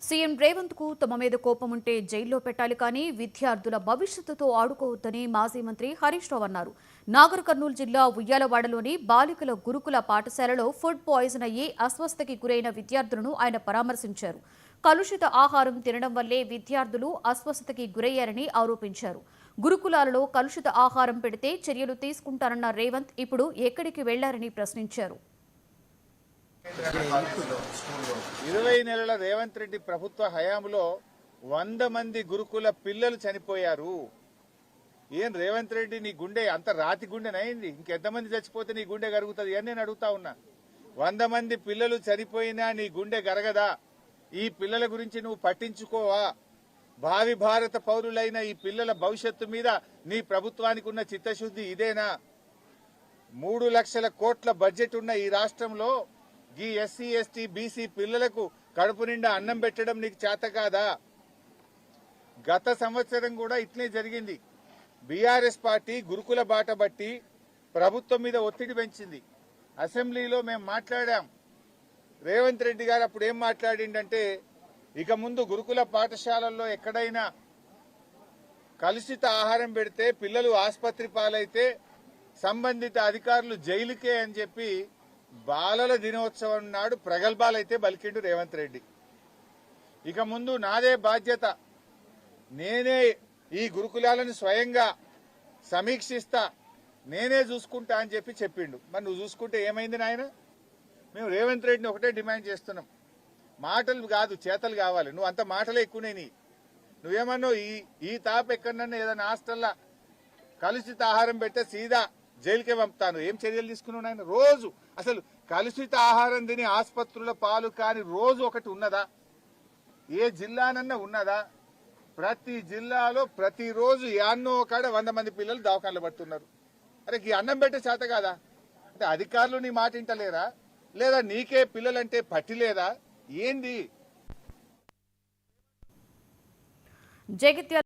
CM Revanth కు తమ మీద కోపం ఉంటే జైల్లో పెట్టాలి కానీ విద్యార్థుల భవిష్యత్తుతో ఆడుకోవద్దని మాజీ మంత్రి హరీష్ రావు అన్నారు. నాగర్ కర్నూలు జిల్లా ఉయ్యాలవాడలోని బాలికల గురుకుల పాఠశాలలో ఫుడ్ పాయిజన్ అయ్యి అస్వస్థకి గురైన విద్యార్థులను ఆయన పరామర్శించారు. కలుషిత ఆహారం తినడం వల్లే విద్యార్థులు అస్వస్థతకి గురయ్యారని ఆరోపించారు. గురుకులాలలో కలుషిత ఆహారం పెడితే చర్యలు తీసుకుంటారన్న రేవంత్ ఇప్పుడు ఎక్కడికి వెళ్లారని ప్రశ్నించారు. 20 నెలల రేవంత్ రెడ్డి ప్రభుత్వ హయాంలో 100 మంది గురుకుల పిల్లలు చనిపోయారు. ఏం రేవంత్ రెడ్డి, నీ గుండె అంత రాతి గుండెనైంది? ఇంకెంతమంది చచ్చిపోతే నీ గుండె గరుగుతుంది అని నేను అడుగుతా ఉన్నా. 100 మంది పిల్లలు చనిపోయినా నీ గుండె గరగదా? ఈ పిల్లల గురించి నువ్వు పట్టించుకోవా? భావి భారత పౌరులైన ఈ పిల్లల భవిష్యత్తు మీద నీ ప్రభుత్వానికి ఉన్న చిత్తశుద్ధి ఇదేనా? 3 లక్షల కోట్ల బడ్జెట్ ఉన్న ఈ రాష్ట్రంలో ఈ ఎస్సీ ఎస్టీ బీసీ పిల్లలకు కడుపు నిండా అన్నం పెట్టడం నీకు చేత కాదా? గత సంవత్సరం కూడా ఇట్లే జరిగింది. బీఆర్ఎస్ పార్టీ గురుకుల బాట బట్టి ప్రభుత్వం మీద ఒత్తిడి పెంచింది. అసెంబ్లీలో మేము మాట్లాడాం. రేవంత్ రెడ్డి గారు అప్పుడు ఏం మాట్లాడిండంటే, ఇక ముందు గురుకుల పాఠశాలల్లో ఎక్కడైనా కలుషిత ఆహారం పెడితే పిల్లలు ఆసుపత్రి పాలైతే సంబంధిత అధికారులు జైలుకే అని చెప్పి బాలల దినోత్సవం నాడు ప్రగల్భాలైతే బలికిండు రేవంత్ రెడ్డి. ఇక ముందు నాదే బాధ్యత, నేనే ఈ గురుకులాలను స్వయంగా సమీక్షిస్తా, నేనే చూసుకుంటా అని చెప్పి చెప్పిండు. మరి నువ్వు చూసుకుంటే ఏమైంది నాయన? మేము రేవంత్ రెడ్డిని ఒకటే డిమాండ్ చేస్తున్నాం, మాటలు కాదు చేతలు కావాలి. నువ్వు అంత మాటలే ఎక్కువనే. నువ్వేమన్నావు, ఈ తాప ఎక్కడన్నా ఏదైనా హాస్టల్లా కలుషిత ఆహారం పెడితే సీదా జైలుకే పంపుతాను. ఏం చర్యలు తీసుకున్నావు నాయన? రోజు అసలు కలుషిత ఆహారం తిని ఆసుపత్రుల పాలు కాని రోజు ఒకటి ఉన్నదా? ఏ జిల్లానన్నా ఉన్నదా? ప్రతి జిల్లాలో ప్రతిరోజు యాన్నో కాడ 100 మంది పిల్లలు దవాఖానలు పడుతున్నారు. అరే ఈ అన్నం పెట్టే చేత కాదా? అంటే అధికారులు నీ మాట వింటలేరా? లేదా నీకే పిల్లలంటే పట్టి లేదా? ఏంది? జగిత్యాల